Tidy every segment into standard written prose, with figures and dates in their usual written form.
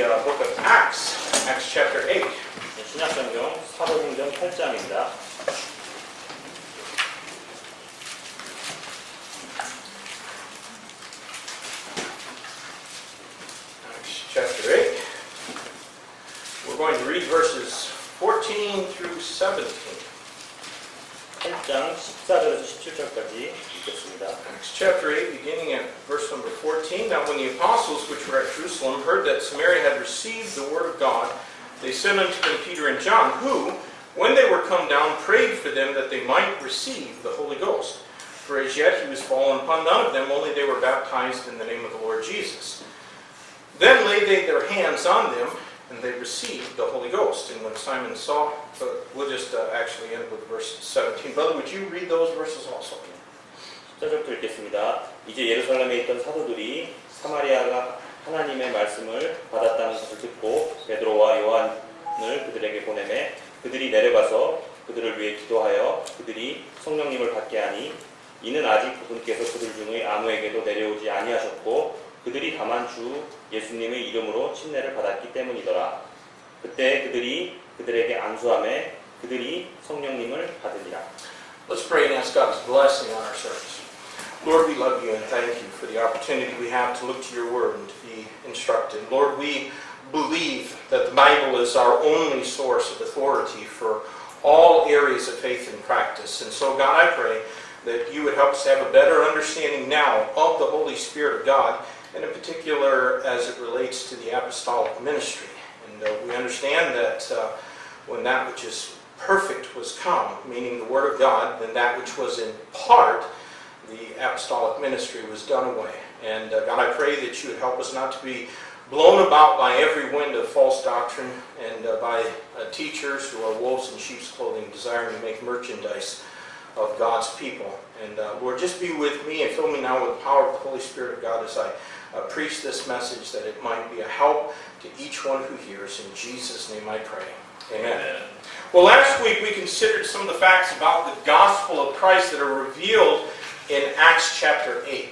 the book of Acts, Acts chapter 8. 신약성경 사도행전 8장입니다. Acts chapter 8. We're going to read verses 14 through 17. 8장 14절에서 17절까지 읽겠습니다. Acts chapter 8, beginning at verse number 14. Now when the apostles which were at Jerusalem heard that Samaria had received the word of God, they sent unto them Peter and John, who, when they were come down, prayed for them that they might receive the Holy Ghost. For as yet he was fallen upon none of them, only they were baptized in the name of the Lord Jesus. Then laid they their hands on them, and they received the Holy Ghost. And when Simon saw, we'll just actually end with verse 17. Brother, would you read those verses also? 14절부터 읽겠습니다. 이제 예루살렘에 있던 사도들이 사마리아가 하나님의 말씀을 받았다는 것을 듣고 베드로와 요한을 그들에게 보내매 그들이 내려가서 그들을 위해 기도하여 그들이 성령님을 받게 하니 이는 아직 그분께서 그들 중의 아무에게도 내려오지 아니하셨고 그들이 다만 주 예수님의 이름으로 침례를 받았기 때문이더라. 그때 그들이 그들에게 안수하매 그들이 성령님을 받으니라. Let's pray and ask God's blessing on our service. Lord, we love you and thank you for the opportunity we have to look to your word and to be instructed. Lord, we believe that the Bible is our only source of authority for all areas of faith and practice. And so, God, I pray that you would help us have a better understanding now of the Holy Spirit of God, and in particular as it relates to the apostolic ministry. And we understand that when that which is perfect was come, meaning the Word of God, then that which was in part, the apostolic ministry, was done away. And God, I pray that you would help us not to be blown about by every wind of false doctrine and by teachers who are wolves in sheep's clothing, desiring to make merchandise of God's people. And Lord, just be with me and fill me now with the power of the Holy Spirit of God as I preach this message, that it might be a help to each one who hears. In Jesus' name I pray. Amen. Well, last week we considered some of the facts about the gospel of Christ that are revealed in Acts chapter 8.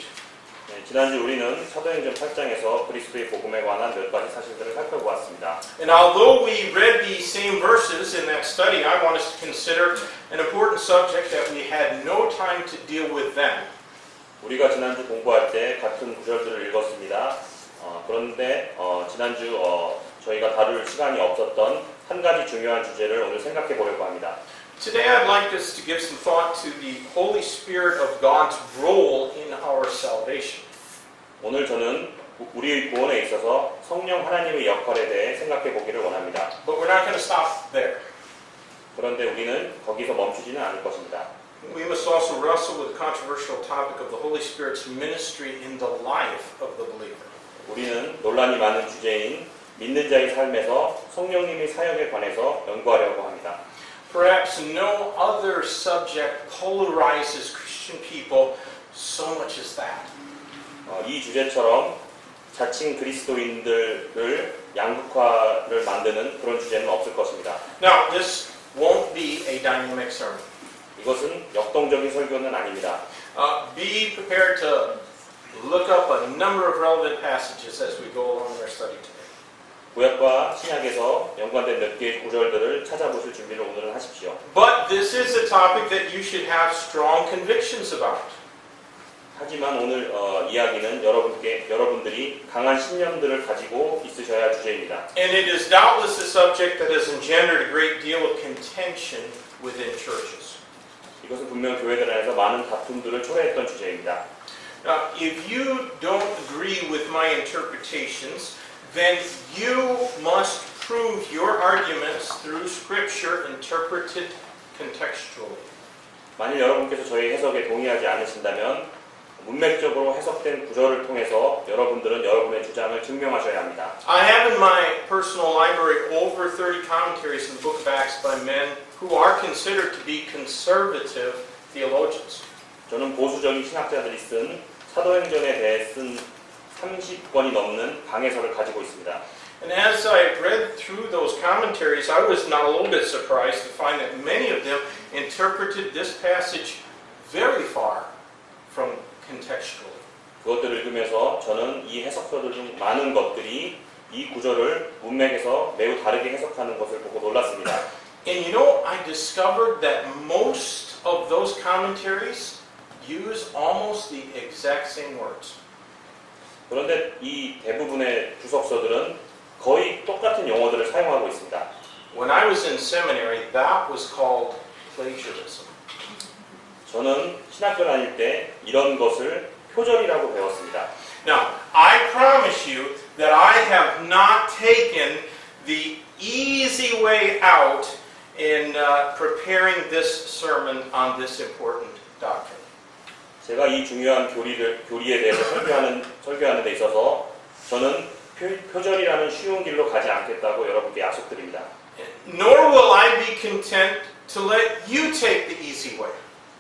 네, 지난주 우리는 사도행전 8장에서 그리스도의 복음에 관한 몇 가지 사실들을 살펴보았습니다. And although we read the same verses in that study, I want us to consider an important subject that we had no time to deal with then. 우리가 지난주 공부할 때 같은 구절들을 읽었습니다. 그런데 지난주 저희가 다룰 시간이 없었던 한 가지 중요한 주제를 오늘 생각해 보려고 합니다. Today I'd like us to give some thought to the Holy Spirit of God's role in our salvation. 오늘 저는 우리의 구원에 있어서 성령 하나님의 역할에 대해 생각해 보기를 원합니다. But we're not going to stop there. 그런데 우리는 거기서 멈추지는 않을 것입니다. We must also wrestle with the controversial topic of the Holy Spirit's ministry in the life of the believer. 우리는 논란이 많은 주제인 믿는 자의 삶에서 성령님의 사역에 관해서 연구하려고 합니다. Perhaps no other subject polarizes Christian people so much as that. 이 주제처럼 자칭 그리스도인들을 양극화를 만드는 그런 주제는 없을 것입니다. Now, this won't be a dynamic sermon. 이것은 역동적인 설교는 아닙니다. Be prepared to look up a number of relevant passages as we go along in our study today. 구약과 신약에서 연관된 몇 개의 구절들을 찾아보실 준비를 오늘은 하십시오. But this is a topic that you should have strong convictions about. 하지만 오늘 이야기는 여러분들이 강한 신념들을 가지고 있으셔야 할 주제입니다. And it is doubtless a subject that has engendered a great deal of contention within churches. 이것은 분명 교회들 안에서 많은 다툼들을 초래했던 주제입니다. Now, if you don't agree with my interpretations, then you must prove your arguments through Scripture interpreted contextually. 만일 여러분께서 저희 해석에 동의하지 않으신다면 문맥적으로 해석된 구절을 통해서 여러분들은 여러분의 주장을 증명하셔야 합니다. I have in my personal library over 30 commentaries in the book of Acts by men who are considered to be conservative theologians. 저는 보수적인 신학자들이 쓴 사도행전에 대해 쓴 30권이 넘는 강해설을 가지고 있습니다. And as I read through those commentaries, I was not a little bit surprised to find that many of them interpreted this passage very far from contextually. 그것들을 읽으면서 저는 이 해석서들 중 많은 것들이 이 구절을 문맥에서 매우 다르게 해석하는 것을 보고 놀랐습니다. And you know, I discovered that most of those commentaries use almost the exact same words. 그런데 이 대부분의 주석서들은 거의 똑같은 용어들을 사용하고 있습니다. When I was in seminary, that was called plagiarism. 저는 신학교 다닐 때 이런 것을 표절이라고 배웠습니다. Now, I promise you that I have not taken the easy way out in preparing this sermon on this important doctrine. 제가 이 중요한 교리에 대해서 설교하는 데 있어서 저는 표절이라는 쉬운 길로 가지 않겠다고 여러분께 약속드립니다. Nor will I be content to let you take the easy way.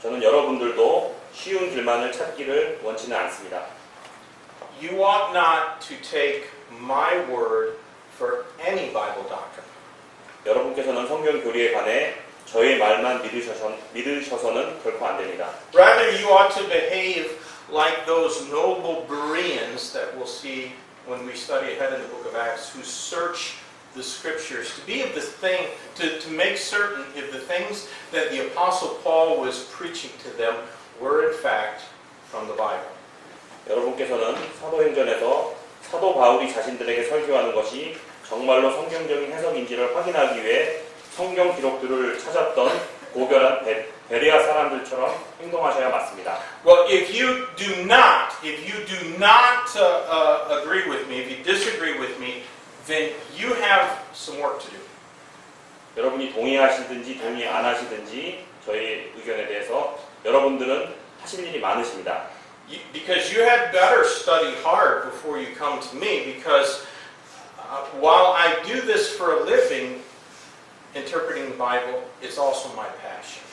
저는 여러분들도 쉬운 길만을 찾기를 원치는 않습니다. You ought not to take my word for any Bible doctrine. 여러분께서는 성경 교리에 관해 저의 말만 믿으셔서는 결코 안 됩니다. Rather, you ought to behave like those noble Bereans that we'll see when we study ahead in the book of Acts, who search the scriptures to be of the thing, to make certain if the things that the Apostle Paul was preaching to them were in fact from the Bible. 여러분께서는 사도행전에서 사도 바울이 자신들에게 설교하는 것이 정말로 성경적인 해석인지를 확인하기 위해 성경 기록들을 찾았던 고결한 베레아 사람들처럼 행동하셔야 맞습니다. Well, if you do not agree with me, if you disagree with me, then you have some work to do. 여러분이 동의하시든지 동의 안 하시든지 저희 의견에 대해서 여러분들은 하실 일이 많으십니다. Because you had better study hard before you come to me, because while I do this for a living, interpreting the Bible, it's also my passion.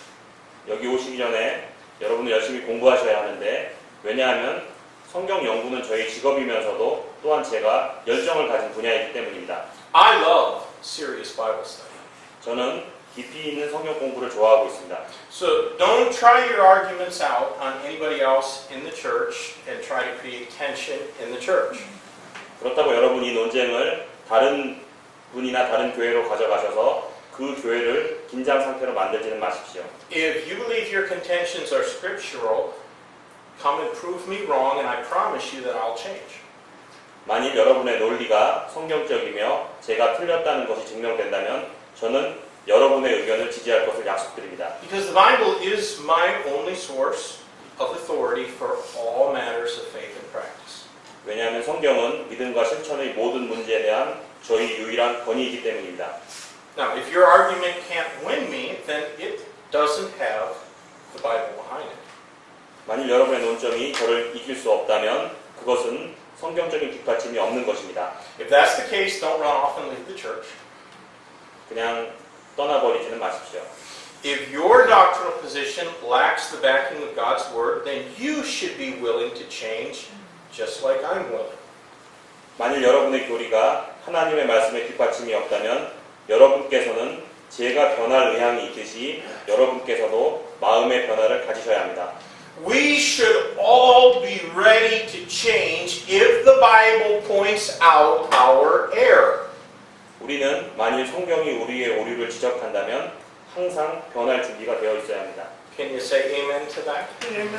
여기 오시기 전에 여러분은 열심히 공부하셔야 하는데 왜냐하면 성경 연구는 저희 직업이면서도 또한 제가 열정을 가진 분야이기 때문입니다. I love serious Bible study. 저는 깊이 있는 성경 공부를 좋아하고 있습니다. So don't try your arguments out on anybody else in the church and try to create tension in the church. 그렇다고 여러분이 이 논쟁을 다른 분이나 다른 교회로 가져가셔서 그 교회를 긴장 상태로 만들지는 마십시오. If you believe your contentions are scriptural, come and prove me wrong, and I promise you that I'll change. 만일 여러분의 논리가 성경적이며 제가 틀렸다는 것이 증명된다면 저는 여러분의 의견을 지지할 것을 약속드립니다. Because the Bible is my only source of authority for all matters of faith and practice. 왜냐하면 성경은 믿음과 실천의 모든 문제에 대한 저희 유일한 권위이기 때문입니다. Now, if your argument can't win me, then it doesn't have the Bible behind it. 만일 여러분의 논점이 저를 이길 수 없다면 그것은 성경적인 뒷받침이 없는 것입니다. If that's the case, don't run off and leave the church. 그냥 떠나버리지는 마십시오. If your doctrinal position lacks the backing of God's Word, then you should be willing to change, just like I'm willing. 만일 여러분의 교리가 하나님의 말씀에 뒷받침이 없다면 여러분께서는 제가 변할 의향이 있듯이 여러분께서도 마음의 변화를 가지셔야 합니다. We should all be ready to change if the Bible points out our error. 우리는 만일 성경이 우리의 오류를 지적한다면 항상 변할 준비가 되어 있어야 합니다. Can you say amen to that? 아멘.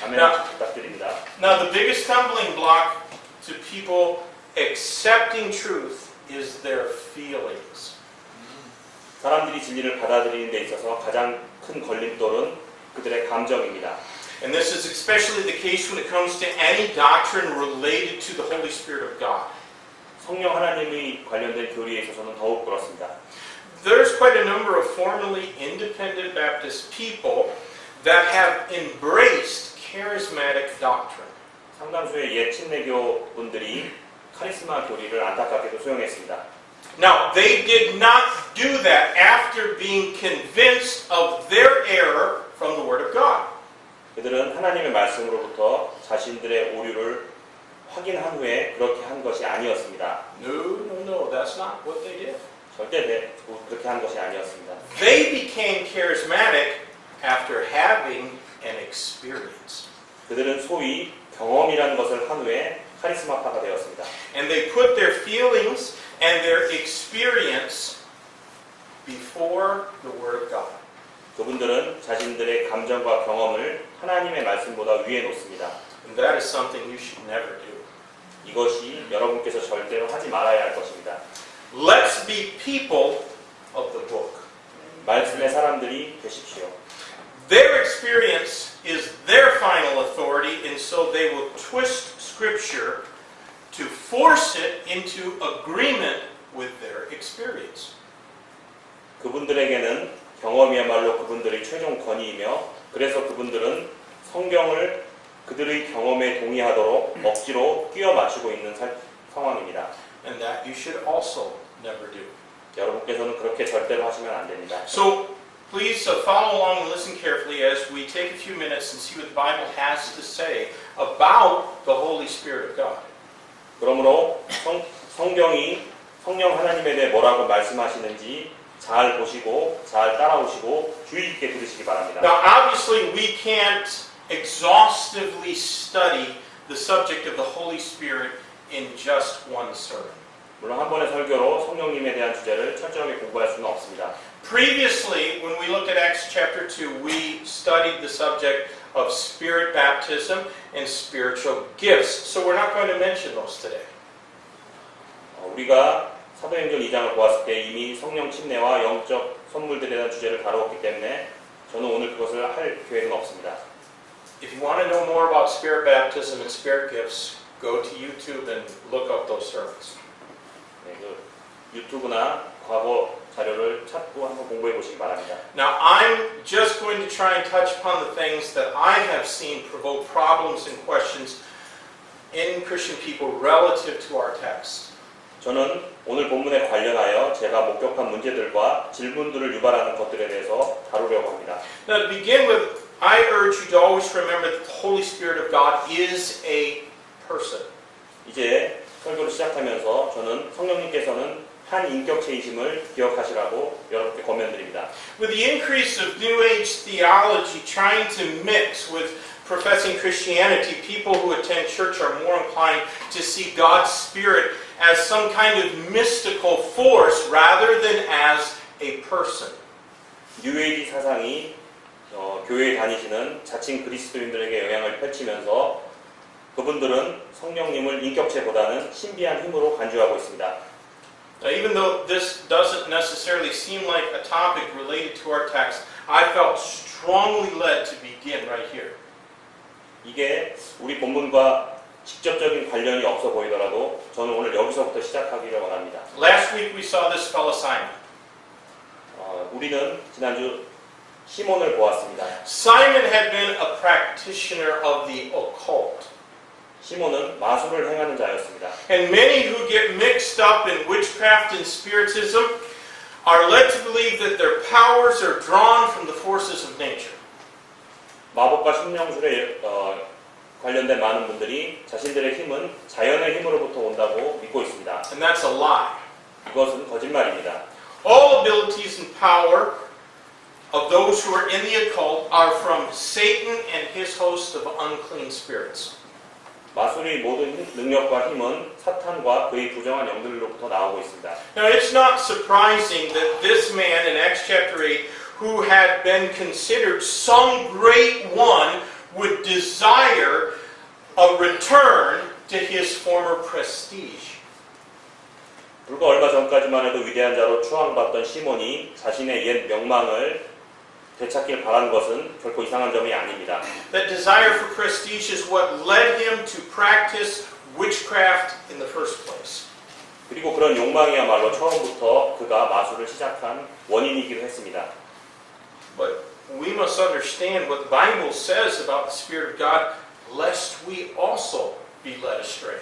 아멘 부탁드립니다. Now, the biggest stumbling block to people accepting truth is their feelings. 사람들이 진리를 받아들이는 데 있어서 가장 큰 걸림돌은 그들의 감정입니다. And this is especially the case when it comes to any doctrine related to the Holy Spirit of God. 성령 하나님이 관련된 교리에 있어서는 더욱 그렇습니다. There's quite a number of formerly independent Baptist people that have embraced charismatic doctrine. 상당수의 옛 침례교 분들이 카리스마 교리를 안타깝게도 수용했습니다. Now, they did not do that after being convinced of their error from the Word of God. 그들은 하나님의 말씀으로부터 자신들의 오류를 확인한 후에 그렇게 한 것이 아니었습니다. No, that's not what they did. 절대 그렇게 한 것이 아니었습니다. They became charismatic after having an experience. 그들은 소위 경험이라는 것을 한 후에 카리스마파가 되었습니다. And they put their feelings and their experience before the Word of God. 그분들은 자신들의 감정과 경험을 하나님의 말씀보다 위에 놓습니다. And that is something you should never do. 이것이 여러분께서 절대로 하지 말아야 할 것입니다. Let's be people of the book. 말씀의 사람들이 되십시오. Their experience is their final authority, and so they will twist Scripture to force it into agreement with their experience. 그분들에게는 경험이야말로 그분들의 최종 권위이며 그래서 그분들은 성경을 그들의 경험에 동의하도록 억지로 끼워 맞추고 있는 상황입니다. And that you should also never do. 여러분께서는 그렇게 절대로 하시면 안 됩니다. So please follow along and listen carefully as we take a few minutes and see what the Bible has to say about the Holy Spirit of God. 그러므로 성경이 성령 하나님에 대해 뭐라고 말씀하시는지 잘 보시고 잘 따라오시고 주의 깊게 들으시기 바랍니다. Now obviously we can't exhaustively study the subject of the Holy Spirit in just one sermon. 물론 한 번의 설교로 성령님에 대한 주제를 철저하게 공부할 수는 없습니다. Previously, when we looked at Acts chapter 2, we studied the subject of Spirit baptism and spiritual gifts. So we're not going to mention those today. 우리가 사도행전 2장을 보았을 때 이미 성령 침례와 영적 선물들에 대한 주제를 다루었기 때문에 저는 오늘 그것을 할 계획은 없습니다. If you want to know more about Spirit baptism and Spirit gifts, go to YouTube and look up those sermons. 네, 그 유튜브나 과거 자료를 찾고 한번 공부해 보시기 바랍니다. Now, I'm just going to try and touch upon the things that I have seen provoke problems and questions in Christian people relative to our text. 저는 오늘 본문에 관련하여 제가 목격한 문제들과 질문들을 유발하는 것들에 대해서 다루려고 합니다. Now, to begin with, I urge you to always remember that the Holy Spirit of God is a person. 이제 설교를 시작하면서 저는 성령님께서는 한 인격체이심을 기억하시라고 여러분께 권면드립니다. With the increase of New Age theology trying to mix with professing Christianity, people who attend church are more inclined to see God's Spirit as some kind of mystical force rather than as a person. 뉴에이지 사상이 교회에 다니시는 자칭 그리스도인들에게 영향을 펼치면서 그분들은 성령님을 인격체보다는 신비한 힘으로 간주하고 있습니다. Now, even though this doesn't necessarily seem like a topic related to our text, I felt strongly led to begin right here. 이게 우리 본문과 직접적인 관련이 없어 보이더라도 저는 오늘 여기서부터 시작하기를 원합니다. Last week we saw this fellow Simon. 우리는 지난주 시몬을 보았습니다. Simon had been a practitioner of the occult. 시몬은 마술을 행하는 자였습니다. And many who get mixed up in witchcraft and spiritism are led to believe that their powers are drawn from the forces of nature. 마법과 신령술에 관련된 많은 분들이 자신들의 힘은 자연의 힘으로부터 온다고 믿고 있습니다. And that's a lie. 이것은 거짓말입니다. All abilities and power of those who are in the occult are from Satan and his host of unclean spirits. 마술의 모든 능력과 힘은 사탄과 그의 부정한 영들로부터 나오고 있습니다. Now it's not surprising that this man in Acts chapter 8, who had been considered some great one, would desire a return to his former prestige. 불과 얼마 전까지만 해도 위대한 자로 추앙받던 시몬이 자신의 옛 명망을 되찾길 바란 것은 결코 이상한 점이 아닙니다. That desire for prestige is what led him to practice witchcraft in the first place. 그리고 그런 욕망이야말로 처음부터 그가 마술을 시작한 원인이기도 했습니다. But we must understand what the Bible says about the Spirit of God, lest we also be led astray.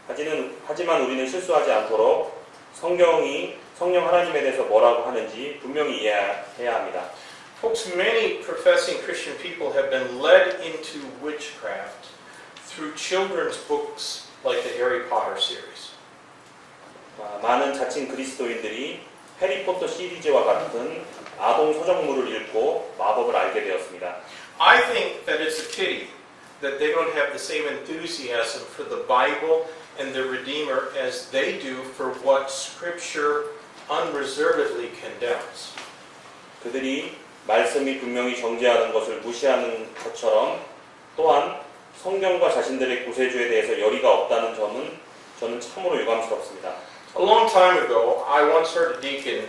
하지만 우리는 실수하지 않도록 성령 하나님에 대해서 뭐라고 하는지 분명히 이해해야 합니다. Folks, many professing Christian people have been led into witchcraft through children's books like the Harry Potter series. 많은 자칭 그리스도인들이 해리포터 시리즈와 같은 아동 서적물을 읽고 마법을 알게 되었습니다. I think that it's a pity that they don't have the same enthusiasm for the Bible and the Redeemer as they do for what Scripture unreservedly condemns. 그들이 말씀이 분명히 정죄하는 것을 무시하는 것처럼 또한 성경과 자신들의 구세주에 대해서 열의가 없다는 점은 저는 참으로 유감스럽습니다. A long time ago, I once heard a deacon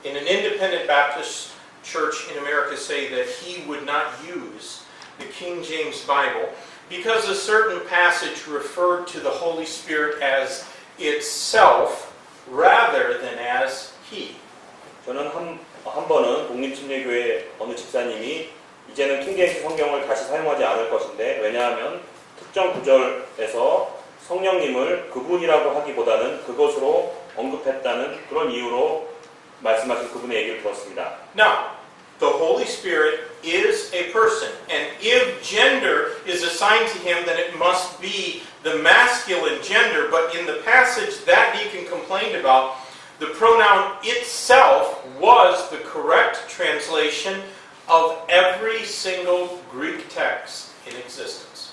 in an independent Baptist church in America say that he would not use the King James Bible because a certain passage referred to the Holy Spirit as itself rather than as He. 저는 한 번은 독립침례교회 어느 집사님이 이제는 킹제임스 성경을 다시 사용하지 않을 것인데 왜냐하면 특정 구절에서 성령님을 그분이라고 하기보다는 그것으로 언급했다는 그런 이유로 말씀하신 그분의 얘기를 들었습니다. Now, the Holy Spirit is a person, and if gender is assigned to him, then it must be the masculine gender. But in the passage that deacon complained about, the pronoun itself was the correct translation of every single Greek text in existence.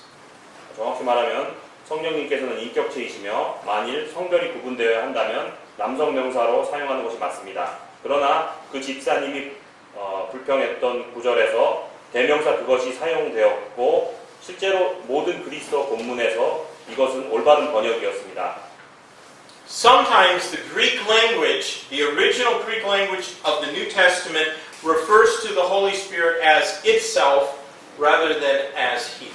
정확히 말하면 성령님께서는 인격체이시며 만일 성별이 구분되어야 한다면 남성 명사로 사용하는 것이 맞습니다. 그러나 그 집사님이 불평했던 구절에서 대명사 그것이 사용되었고 실제로 모든 그리스도 본문에서 이것은 올바른 번역이었습니다. Sometimes the Greek language, the original Greek language of the New Testament, refers to the Holy Spirit as itself rather than as He.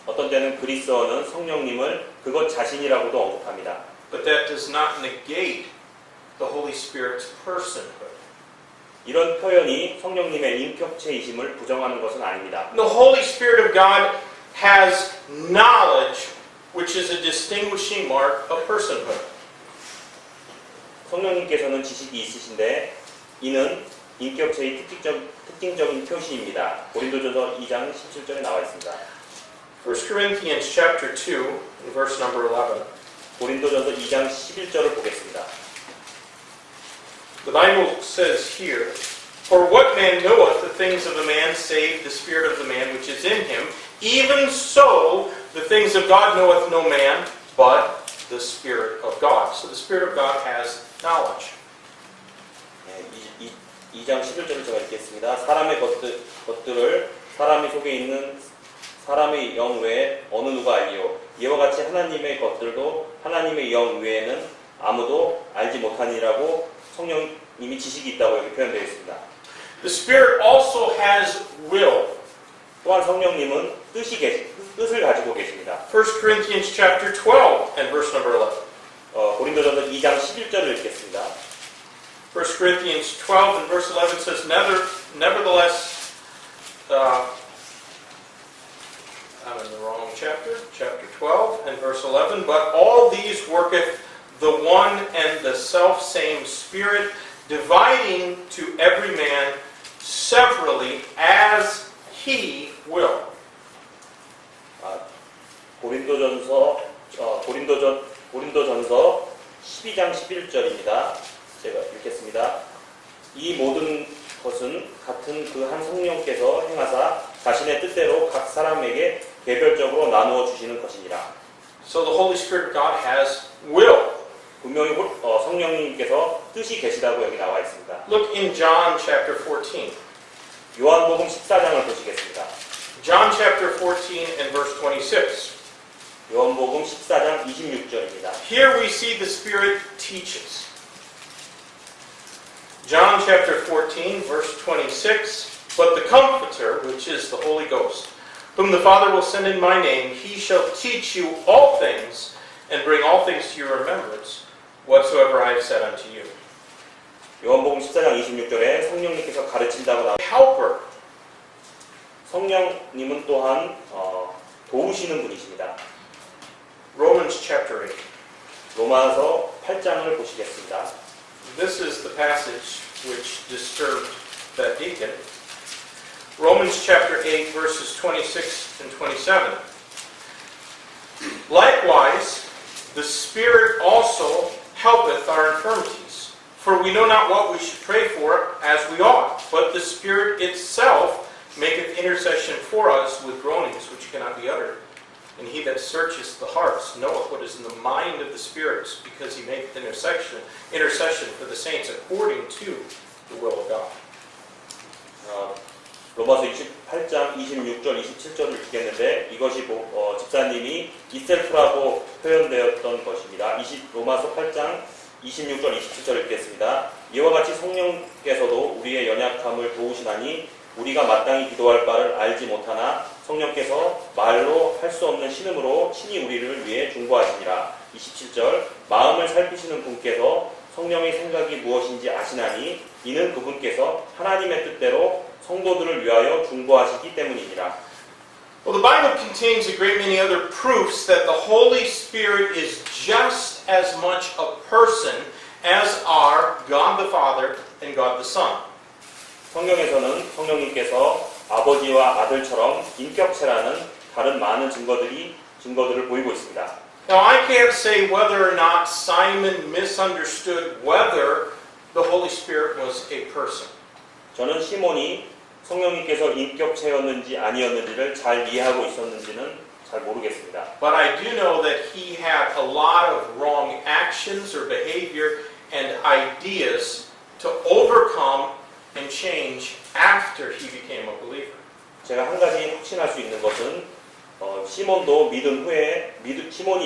어떤 때는 그리스어는 성령님을 그것 자신이라고도 언급합니다. But that does not negate the Holy Spirit's personhood. 이런 표현이 성령님의 인격체이심을 부정하는 것은 아닙니다. The Holy Spirit of God has knowledge, which is a distinguishing mark of personhood. 성령님께서는 지식이 있으신데 이는 인격체의 특징적인 표시입니다. 고린도전서 2장 17절에 나와 있습니다. 1 Corinthians chapter 2, and verse number 11. 고린도전서 2장 11절을 보겠습니다. The Bible says here, For what man knoweth the things of a man save the spirit of the man which is in him? Even so, the things of God knoweth no man, but the Spirit of God. So the Spirit of God has knowledge. 2장 11절을 제가 읽겠습니다. 사람의 것들을 사람이 속에 있는 사람의 영 외에 어느 누가 알리요? 이와 같이 하나님의 것들도 하나님의 영 외에는 아무도 알지 못하니라고 성령님이 지식이 있다고 이렇게 표현되어 있습니다. The Spirit also has will. 또한 성령님은 뜻을 가지고 계십니다. 1 Corinthians chapter 12 and verse number 11. 고린도전서 2장 11절을 읽겠습니다. 1 Corinthians 12 and verse 11 says, Nevertheless, I'm in the wrong chapter, chapter 12 and verse 11, But all these worketh the one and the selfsame Spirit, dividing to every man severally as He will. 고린도전서 12장 11절입니다. 제가 읽겠습니다. 이 모든 것은 같은 그 한 성령께서 행하사 자신의 뜻대로 각 사람에게 개별적으로 나누어 주시는 것이니라. So the Holy Spirit of God has will. 분명히 성령님께서 뜻이 계시다고 여기 나와 있습니다. Look in John chapter 14. 요한복음 14장을 보시겠습니다. John chapter 14 and verse 26. 요한복음 14장 26절입니다. Here we see the Spirit teaches. John chapter 14, verse 26, But the Comforter, which is the Holy Ghost, whom the Father will send in my name, he shall teach you all things, and bring all things to your remembrance, whatsoever I have said unto you. 요한복음 14장 26절에 성령님께서 가르친다고 나와 Helper. 성령님은 또한 도우시는 분이십니다. Romans chapter 8. 로마서 8장을 보시겠습니다. This is the passage which disturbed that deacon. Romans chapter 8, verses 26 and 27. Likewise, the Spirit also helpeth our infirmities. For we know not what we should pray for as we ought, but the Spirit itself maketh intercession for us with groanings which cannot be uttered. And he that searcheth the hearts knoweth what is in the mind of the spirits, because he maketh intercession for the saints according to the will of God. 로마서 28장 26절, 27절을 읽겠는데 이것이 집사님이 이셀프라고 표현되었던 것입니다. 로마서 8장 26절, 27절 읽겠습니다. 이와 같이 성령께서도 우리의 연약함을 도우시나니 우리가 마땅히 기도할 바를 알지 못하나 성령께서 말로 할 수 없는 신음으로 친히 우리를 위해 중보하시니라. 27절 마음을 살피시는 분께서 성령의 생각이 무엇인지 아시나니 이는 그분께서 하나님의 뜻대로 성도들을 위하여 중보하시기 때문이니라. Well, the Bible contains a great many other proofs that the Holy Spirit is just as much a person as are God the Father and God the Son. 성경에서는 성령님께서 아버지와 아들처럼 인격체라는 다른 많은 증거들을 보이고 있습니다. Now, I can't say whether or not Simon misunderstood whether the Holy Spirit was a person. 저는 시몬이 성령님께서 인격체였는지 아니었는지를 잘 이해하고 있었는지는 잘 모르겠습니다. But I do know that he had a lot of wrong actions or behavior and ideas to overcome and change after he became a believer. 제가 한 가지 확신할 수 있는 것은 시몬이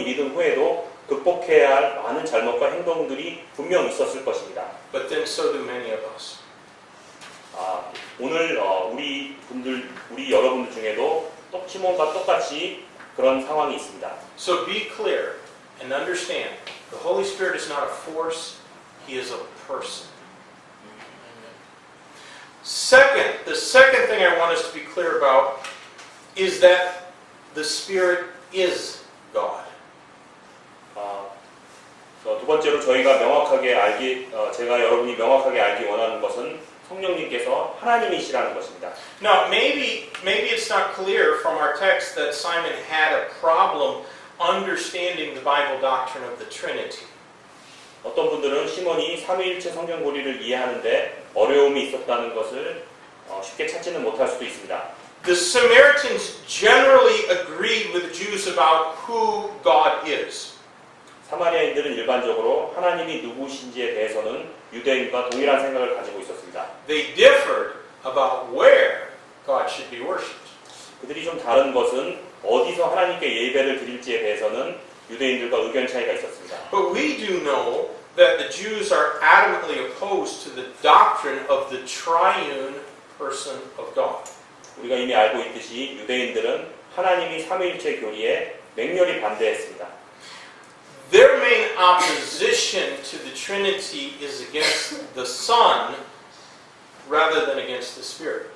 믿은 후에도 극복해야 할 많은 잘못과 행동들이 분명 있었을 것입니다. But then so do many of us. 오늘 우리 여러분들 중에도 시몬과 똑같이 그런 상황이 있습니다. So be clear and understand, the Holy Spirit is not a force, he is a person. The second thing I want us to be clear about is that the Spirit is God. 두 번째로 제가 여러분이 명확하게 알기 원하는 것은 성령님께서 하나님이시라는 것입니다. Now, maybe it's not clear from our text that Simon had a problem understanding the Bible doctrine of the Trinity. 어떤 분들은 시몬이 삼위일체 성경고리를 이해하는데 어려움이 있었다는 것을 쉽게 찾지는 못할 수도 있습니다. The Samaritans generally agreed with the Jews about who God is. 사마리아인들은 일반적으로 하나님이 누구신지에 대해서는 유대인과 동일한 생각을 가지고 있었습니다. They differed about where God should be worshipped. 그들이 좀 다른 것은 어디서 하나님께 예배를 드릴지에 대해서는 유대인들과 의견 차이가 있었습니다. But we do know that the Jews are adamantly opposed to the doctrine of the triune person of God. 우리가 이미 알고 있듯이 유대인들은 하나님이 삼위일체 교리에 맹렬히 반대했습니다. Their main opposition to the Trinity is against the Son rather than against the Spirit.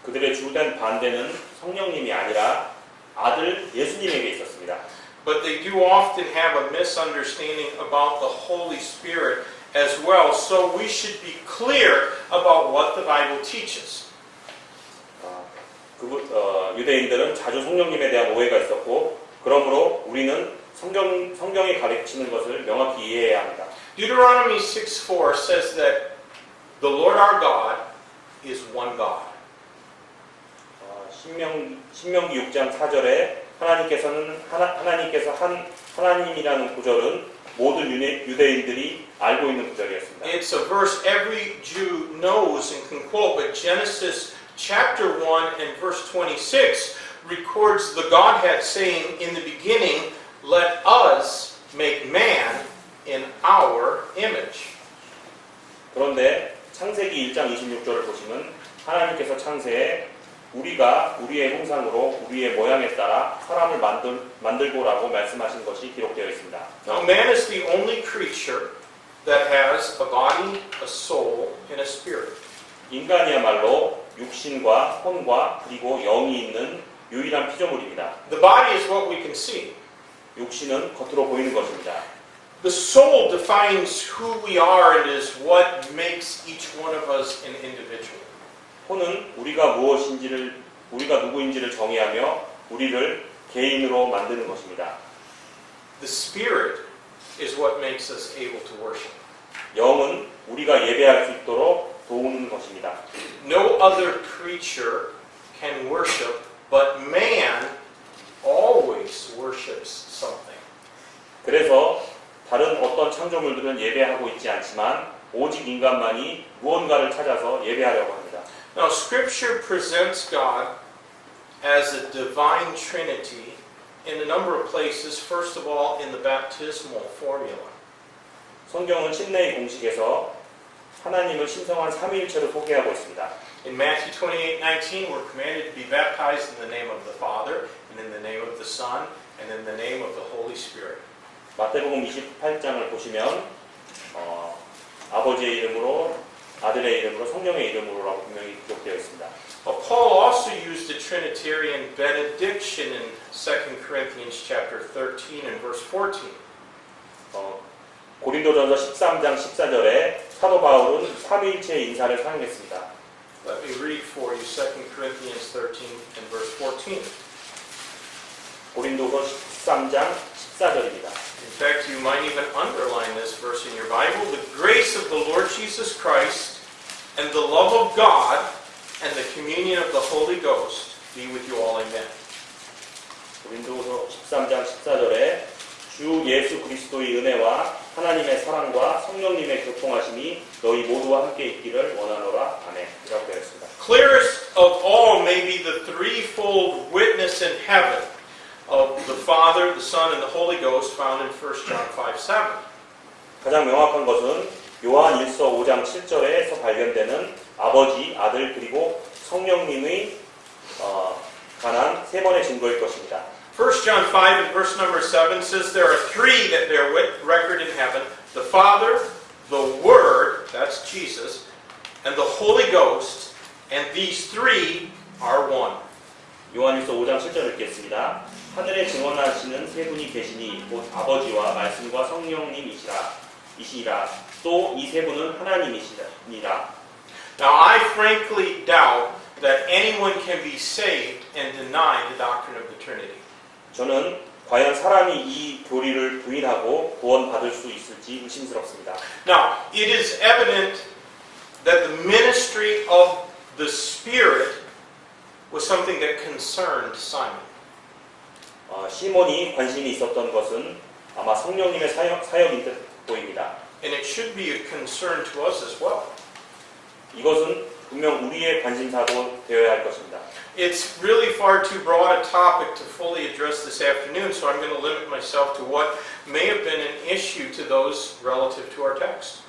그들의 주된 반대는 성령님이 아니라 아들 예수님에게 있었습니다. But they do often have a misunderstanding about the Holy Spirit as well, so we should be clear about what the Bible teaches. 유대인들은 자주 성령님에 대한 오해가 있었고, 그러므로 우리는 성경이 가르치는 것을 명확히 이해해야 합니다. Deuteronomy 6:4 says that the Lord our God is one God. 신명기 6장 4절에 하나님께서 한 하나님이라는 구절은 모든 유대인들이 알고 있는 구절이었습니다. It's a verse every Jew knows and can quote, but Genesis chapter 1 and verse 26 records the Godhead saying in the beginning, "Let us make man in our image." 그런데 창세기 1장 26절을 보시면 하나님께서 창세에 우리가 우리의 형상으로 우리의 모양에 따라 사람을 만들고라고 말씀하신 것이 기록되어 있습니다. Now, man is the only creature that has a body, a soul, and a spirit. 인간이야말로 육신과 혼과 그리고 영이 있는 유일한 피조물입니다. The body is what we can see. 육신은 겉으로 보이는 것입니다. The soul defines who we are and is what makes each one of us an individual. 혼은 우리가 누구인지를 정의하며 우리를 개인으로 만드는 것입니다. The spirit is what makes us able to worship. 영은 우리가 예배할 수 있도록 도우는 것입니다. No other creature can worship, but man always worships something. 그래서 다른 어떤 창조물들은 예배하고 있지 않지만 오직 인간만이 무언가를 찾아서 예배하려고 합니다. Now, Scripture presents God as a divine Trinity in a number of places. First of all, in the baptismal formula. 성경은 신내의 공식에서 하나님을 신성한 삼위일체로 소개하고 있습니다. In Matthew 28:19, we're commanded to be baptized in the name of the Father, and in the name of the Son, and in the name of the Holy Spirit. 마태복음 28장을 보시면 아버지의 이름으로, 아들의 이름으로, 성령의 이름으로라고 분명히 기록되어 있습니다. Paul also used a Trinitarian benediction in 2 Corinthians chapter 13 and verse 14. 고린도전서 13장 14절에 사도 바울은 삼위일체의 인사를 사용했습니다. Let me read for you 2 Corinthians 13 and verse 14. 고린도서 13장 14절입니다. In fact, you might even underline this verse in your Bible. The grace of the Lord Jesus Christ and the love of God and the communion of the Holy Ghost be with you all. Amen. 고린도서 13장 14절에 주 예수 그리스도의 은혜와 하나님의 사랑과 성령님의 교통하심이 너희 모두와 함께 있기를 원하노라. 아멘. 이라고 되어 있습니다. Clearest of all may be the threefold witness in heaven of the Father, the Son, and the Holy Ghost found in 1 John 5:7. 가장 명확한 것은 요한 1서 5장 7절에서 발견되는 아버지, 아들 그리고 성령님의 관한 세 번의 증거일 것입니다. 1 John 5 and verse number 7 says there are three that bear record in heaven: the Father, the Word, that's Jesus, and the Holy Ghost, and these three are one. 요한일서 5장 7절 읽겠습니다. 하늘에 증언하시는 세 분이 계시니 곧 아버지와 말씀과 성령님이시라. 또 이 세 분은 하나님이시니라. Now I frankly doubt that anyone can be saved and deny the doctrine of the Trinity. 저는 과연 사람이 이 교리를 부인하고 구원받을 수 있을지 의심스럽습니다. Now, it is evident that the ministry of the Spirit was something that concerned Simon. 시몬이 관심이 있었던 것은 아마 성령님의 사역인 듯 보입니다. And it should be a concern to us as well. 이것은 분명 우리의 관심사도 되어야 할 것입니다. It's really far too broad a topic to fully address this afternoon, so I'm going to limit myself to what may have been an issue to those relative to our text.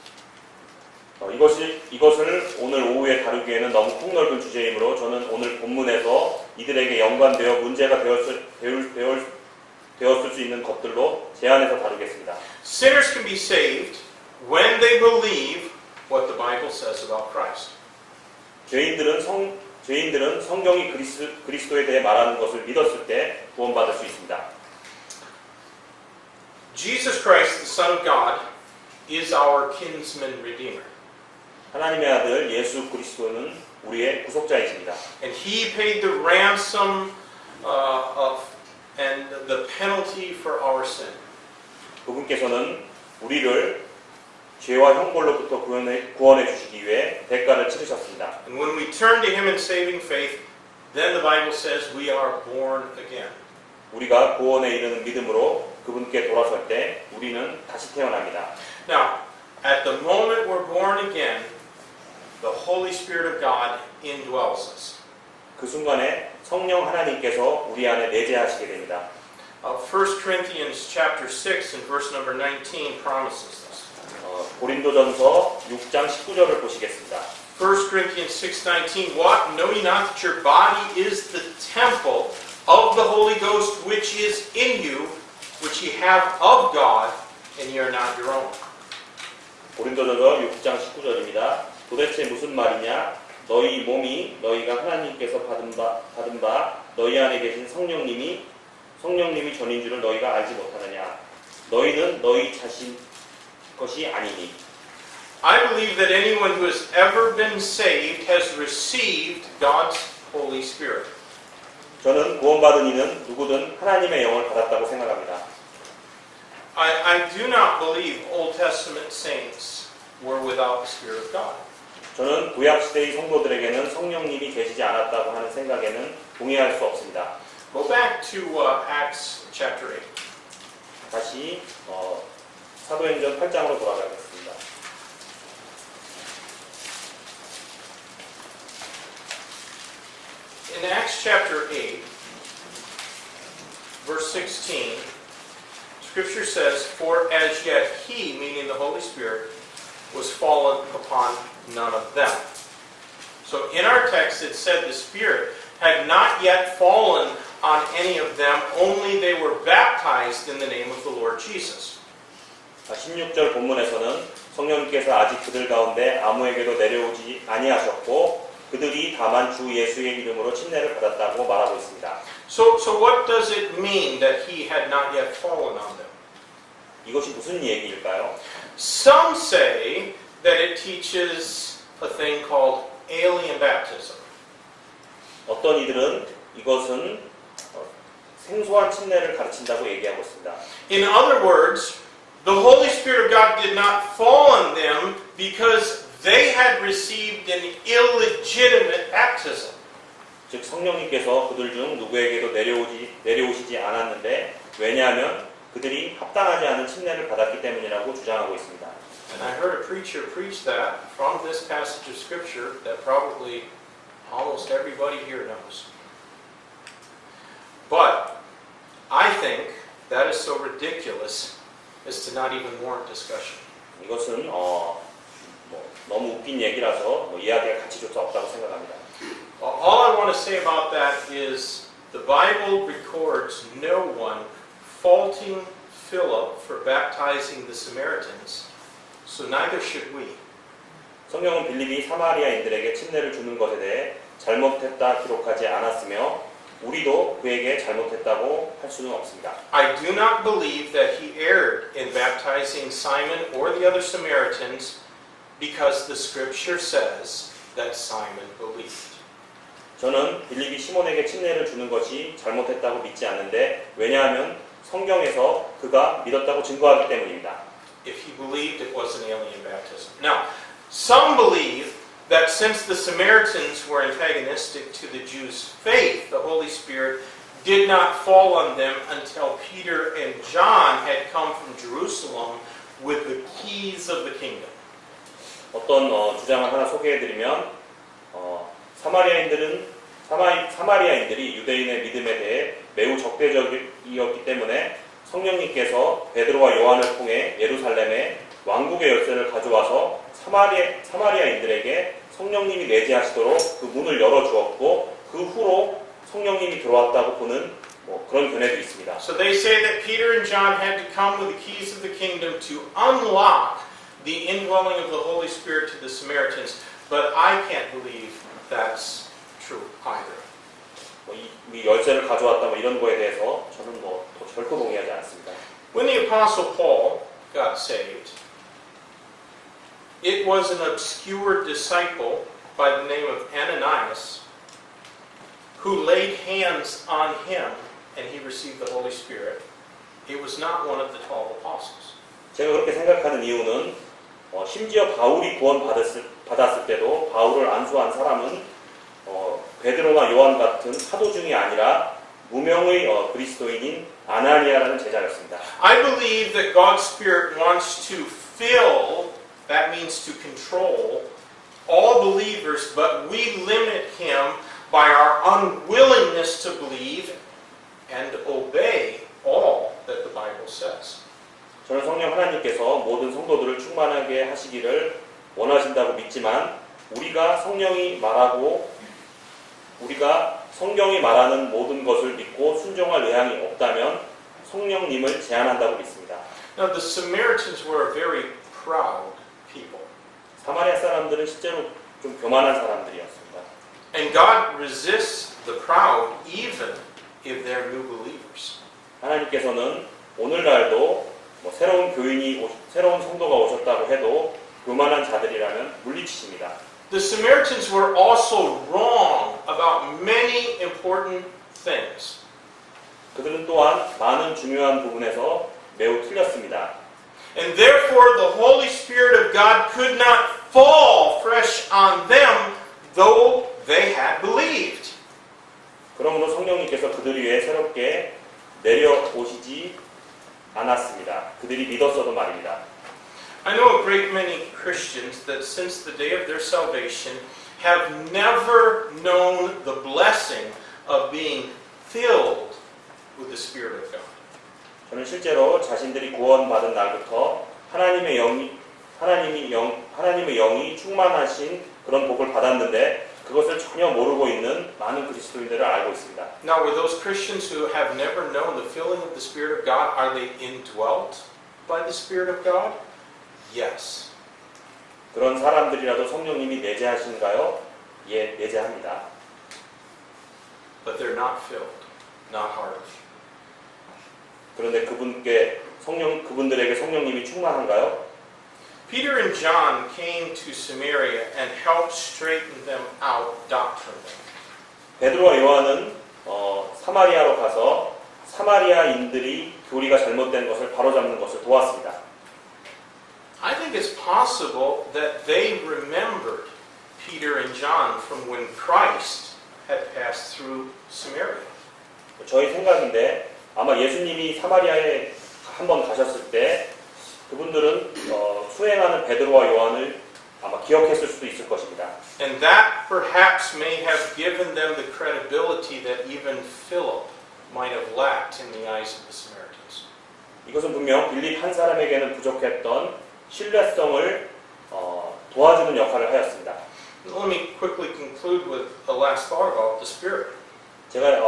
이것을 오늘 오후에 다루기에는 너무 폭넓은 주제이므로 저는 오늘 본문에서 이들에게 연관되어 문제가 되었을 수 있는 것들로 제안해서 다루겠습니다. Sinners can be saved when they believe what the Bible says about Christ. 죄인들은 성경이 그리스도에 대해 말하는 것을 믿었을 때 구원받을 수 있습니다. Jesus Christ, the Son of God, is our kinsman redeemer. 하나님의 아들 예수 그리스도는 우리의 구속자이십니다. And He paid the ransom and the penalty for our sin. 그분께서는 우리를 죄와 형벌로부터 구원해 주시기 위해 대가를 치르셨습니다. And when we turn to Him in saving faith, then the Bible says we are born again. 우리가 구원에 이르는 믿음으로 그분께 돌아설 때 우리는 다시 태어납니다. Now, at the moment we're born again, the Holy Spirit of God indwells us. 그 순간에 성령 하나님께서 우리 안에 내재하시게 됩니다. 1 Corinthians chapter 6 and verse number 19 promises this. 고린도전서 6장 19절을 보시겠습니다. 1 Corinthians 6:19, What? Know ye not that your body is the temple of the Holy Ghost which is in you, which ye have of God, and ye are not your own. 고린도전서 6장 19절입니다. 도대체 무슨 말이냐? 너희 몸이 너희가 하나님께서 받은 바 너희 안에 계신 성령님이 전인 줄을 너희가 알지 못하느냐? 너희는 너희 자신 것이 아니니. I believe that anyone who has ever been saved has received God's Holy Spirit. 저는 구원받은 이는 누구든 하나님의 영을 받았다고 생각합니다. I do not believe Old Testament saints were without the Spirit of God. 저는 구약 시대의 성도들에게는 성령님이 계시지 않았다고 하는 생각에는 동의할 수 없습니다. Go back to Acts chapter 8. 다시 사도행전 8장으로 돌아가겠습니다. In Acts chapter 8, verse 16, Scripture says, "For as yet he," meaning the Holy Spirit, "was fallen upon none of them." So in our text it said the Spirit had not yet fallen on any of them, only they were baptized in the name of the Lord Jesus. 16절 본문에서는 성령님께서 아직 그들 가운데 아무에게도 내려오지 아니하셨고 그들이 다만 주 예수의 이름으로 침례를 받았다고 말하고 있습니다. So what does it mean that he had not yet fallen on them? 이것이 무슨 얘기일까요? Some say that it teaches a thing called alien baptism. 어떤 이들은 이것은 생소한 침례를 가르친다고 얘기하고 있습니다. In other words, the Holy Spirit of God did not fall on them because they had received an illegitimate baptism. 즉 성령님께서 그들 중 누구에게도 내려오시지 않았는데 왜냐하면 그들이 합당하지 않은 침례를 받았기 때문이라고 주장하고 있습니다. And I heard a preacher preach that from this passage of Scripture that probably almost everybody here knows. But I think that is so ridiculous as to not even warrant discussion. 이것은 너무 웃긴 얘기라서 이야기할 가치조차 없다고 생각합니다. All I want to say about that is the Bible records no one faulting Philip for baptizing the Samaritans, so neither should we. 성경은 빌립이 사마리아인들에게 침례를 주는 것에 대해 잘못했다 기록하지 않았으며 우리도 그에게 잘못했다고 할 수는 없습니다. I do not believe that he erred in baptizing Simon or the other Samaritans because the Scripture says that Simon believed. 저는 빌립이 시몬에게 침례를 주는 것이 잘못했다고 믿지 않는데 왜냐하면 성경에서 그가 믿었다고 증거하기 때문입니다. If he believed, it was an alien baptism. Now, some believe that since the Samaritans were antagonistic to the Jews' faith, the Holy Spirit did not fall on them until Peter and John had come from Jerusalem with the keys of the kingdom. 어떤 주장을 하나 소개해드리면 사마리아인들이 유대인의 믿음에 대해 매우 적대적이었기 때문에 성령님께서 베드로와 요한을 통해 예루살렘에 왕국의 열쇠를 가져와서 사마리아인들에게 성령님이 내재하시도록 그 문을 열어주었고 그 후로 성령님이 들어왔다고 보는 그런 견해도 있습니다. So they say that Peter and John had to come with the keys of the kingdom to unlock the indwelling of the Holy Spirit to the Samaritans, but I can't believe that's true either. 이 열쇠를 가져왔다 이런 거에 대해서 저는 결코 동의하지 않습니다. When the Apostle Paul got saved, it was an obscure disciple by the name of Ananias who laid hands on him and he received the Holy Spirit. It was not one of the 12 apostles. 제가 그렇게 생각하는 이유는 심지어 바울이 구원받았을 때도 바울을 안수한 사람은 베드로나 요한 같은 사도 중이 아니라 무명의 그리스도인인 아나니아라는 제자였습니다. I believe that God's Spirit wants to fill, that means to control, all believers, but we limit Him by our unwillingness to believe and obey all that the Bible says. 저는 성령 하나님께서 모든 성도들을 충만하게 하시기를 원하신다고 믿지만 우리가 성경이 말하는 모든 것을 믿고 순종할 의향이 없다면 성령님을 제한한다고 믿습니다. Now the Samaritans were a very proud people. 사마리아 사람들은 실제로 좀 교만한 사람들이었습니다. And God resists the proud even if they're new believers. 하나님께서는 오늘날도 새로운 성도가 오셨다고 해도 교만한 자들이라면 물리치십니다. The Samaritans were also wrong about many important things. 그들은 또한 많은 중요한 부분에서 매우 틀렸습니다. And therefore the Holy Spirit of God could not fall fresh on them, though they had believed. 그러므로 성령님께서 그들 위에 새롭게 내려오시지 않았습니다. 그들이 믿었어도 말입니다. I know a great many Christians that since the day of their salvation have never known the blessing of being filled with the Spirit of God. 저는 실제로 자신들이 구원받은 날부터 하나님의 영이 충만하신 그런 복을 받았는데 그것을 전혀 모르고 있는 많은 그리스도인들을 알고 있습니다. Now, were those Christians who have never known the filling of the Spirit of God, are they indwelt by the Spirit of God? Yes. 그런 사람들이라도 성령님이 내재하신가요? 예, 내재합니다. But they're not filled, not heartily. 그런데 그분들에게 성령님이 충만한가요? Peter and John came to Samaria and helped straighten them out doctrinally. 베드로와 요한은 사마리아로 가서 사마리아인들이 교리가 잘못된 것을 바로잡는 것을 도왔습니다. I think it's possible that they remembered Peter and John from when Christ had passed through Samaria. 저희 생각인데 아마 예수님이 사마리아에 한번 가셨을 때 그분들은 수행하는 베드로와 요한을 아마 기억했을 수도 있을 것입니다. And that perhaps may have given them the credibility that even Philip might have lacked in the eyes of the Samaritans. 이것은 분명 빌립 한 사람에게는 부족했던 신뢰성을 도와주는 역할을 하였습니다. Let me quickly conclude with a last thought about the Spirit. 제가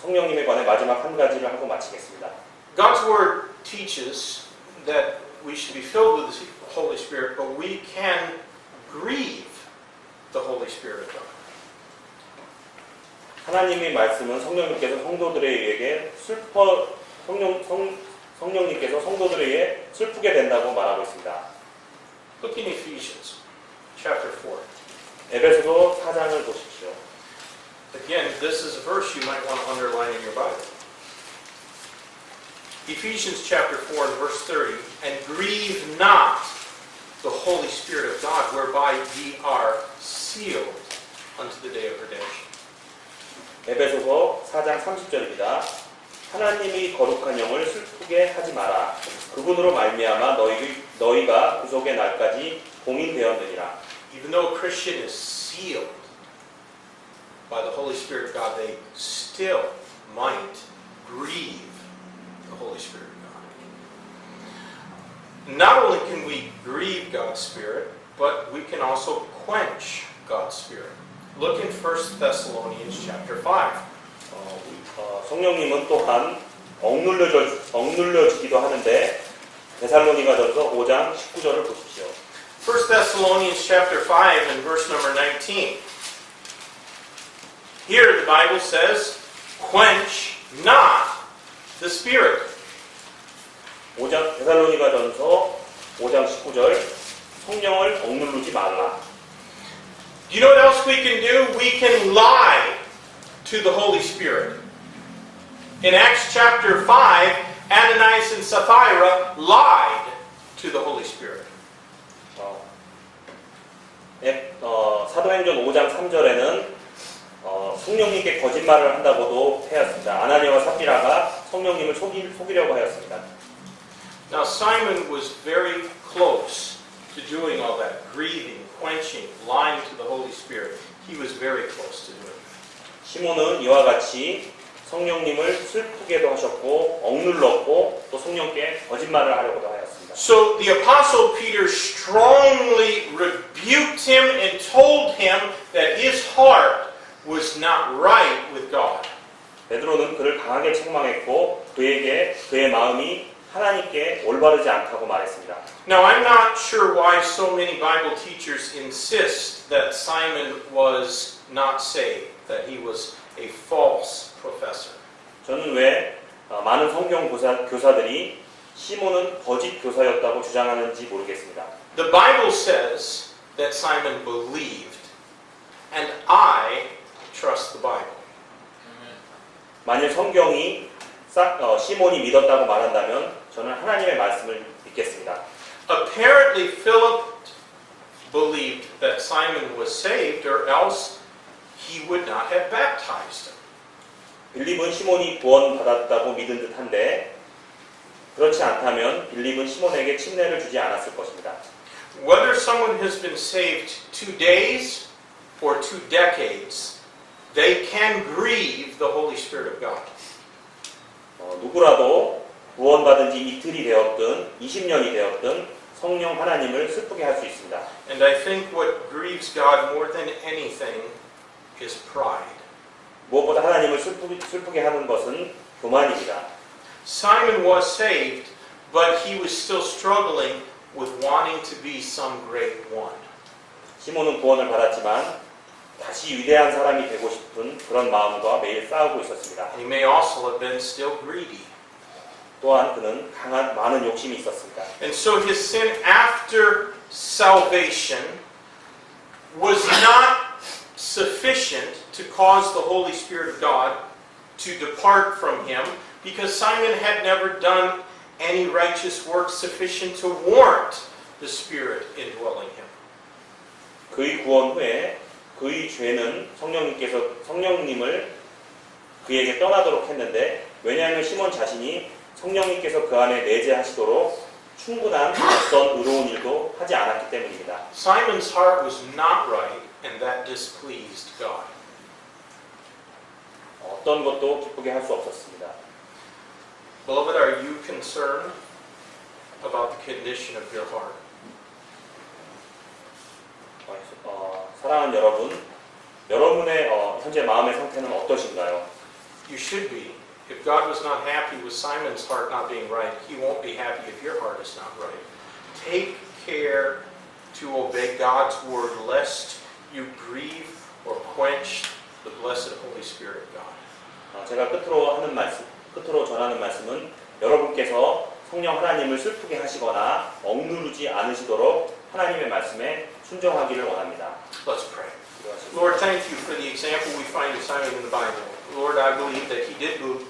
성령님에 관해 마지막 한 가지를 하고 마치겠습니다. God's Word teaches that we should be filled with the Holy Spirit, but we can grieve the Holy Spirit of God. 하나님의 말씀은 성령님께서 성도들에게 성령님께서 성도들에게 슬프게 된다고 말하고 있습니다. Look in Ephesians chapter 4. 에베소서 4장을 보십시오. Again, this is a verse you might want to underline in your Bible. Ephesians chapter 4 and verse 30, and grieve not the Holy Spirit of God, whereby ye are sealed unto the day of redemption. 에베소서 4장 30절입니다. 하나님이 거룩한 영을 슬프게 하지 마라. 그분으로 말미암아 너희가 구속의 날까지 공인되었느니라. Even though a Christian is sealed by the Holy Spirit of God, they still might grieve the Holy Spirit of God. Not only can we grieve God's Spirit, but we can also quench God's Spirit. Look in 1 Thessalonians chapter 5. 성령님은 또한 억눌려지기도 하는데 데살로니가전서 5장 19절을 보십시오. 1 Thessalonians chapter 5 and verse number 19. Here the Bible says, quench not the Spirit. 데살로니가전서 5장 19절 성령을 억누르지 말라. You know what else we can do? We can lie to the Holy Spirit. In Acts chapter 5, Ananias and Sapphira lied to the Holy Spirit. 사도행전 5장 3절에는 성령님께 거짓말을 한다고도 하였습니다. 아나니아와 삽비라가 성령님을 속이려고 하였습니다. Now Simon was very close to doing all that, grieving, quenching, lying to the Holy Spirit. He was very close to doing it. 시몬은 이와 같이 성령님을 슬프게도 하셨고 억눌렀고 또 성령께 거짓말을 하려고도 하였습니다. So the Apostle Peter strongly rebuked him and told him that his heart was not right with God. 베드로는 그를 강하게 책망했고 그의 마음이 하나님께 올바르지 않다고 말했습니다. Now I'm not sure why so many Bible teachers insist that Simon was not saved, that he was a false professor. 저는 왜 많은 성경 교사들이 시몬은 거짓 교사였다고 주장하는지 모르겠습니다. The Bible says that Simon believed, and I trust the Bible. 만일 성경이 시몬이 믿었다고 말한다면 저는 하나님의 말씀을 믿겠습니다. Apparently Philip believed that Simon was saved, or else he would not have baptized him. 빌립은 시몬이 구원받았다고 믿은 듯한데 그렇지 않다면 빌립은 시몬에게 침례를 주지 않았을 것입니다. Whether someone has been saved 2 days or 2 decades, they can grieve the Holy Spirit of God. 누구라도 구원받은 지 이틀이 되었든 20년이 되었든 성령 하나님을 슬프게 할 수 있습니다. And I think what grieves God more than anything is pride. 무엇보다 하나님을 슬프게 하는 것은 교만입니다. Simon was saved, but he was still struggling with wanting to be some great one. 시몬은 구원을 받았지만 다시 위대한 사람이 되고 싶은 그런 마음과 매일 싸우고 있었습니다. And he may also have been still greedy. 또한 그는 많은 욕심이 있었습니다. And so his sin after salvation was not sufficient to cause the Holy Spirit of God to depart from him, because Simon had never done any righteous work sufficient to warrant the Spirit indwelling him. 그의 구원 후에 그의 죄는 성령님을 그에게 떠나도록 했는데, 왜냐하면 시몬 자신이 성령님께서 그 안에 내재하시도록 충분한 어떤 의로운 일도 하지 않았기 때문입니다. Simon's heart was not right, and that displeased God. 어떤 것도 기쁘게 할 수 없었습니다. Beloved, are you concerned about the condition of your heart? 사랑하는 여러분, 여러분의 현재 마음의 상태는 어떠신가요? You should be. If God was not happy with Simon's heart not being right, He won't be happy if your heart is not right. Take care to obey God's word, lest you grieve or quench the blessed Holy Spirit of God. 제가 끝으로 전하는 말씀은 여러분께서 성령 하나님을 슬프게 하시거나 억누르지 않으시도록 하나님의 말씀에 순종하기를 원합니다. Let's pray. Lord, thank you for the example we find of Simon in the Bible. Lord, I believe that he did move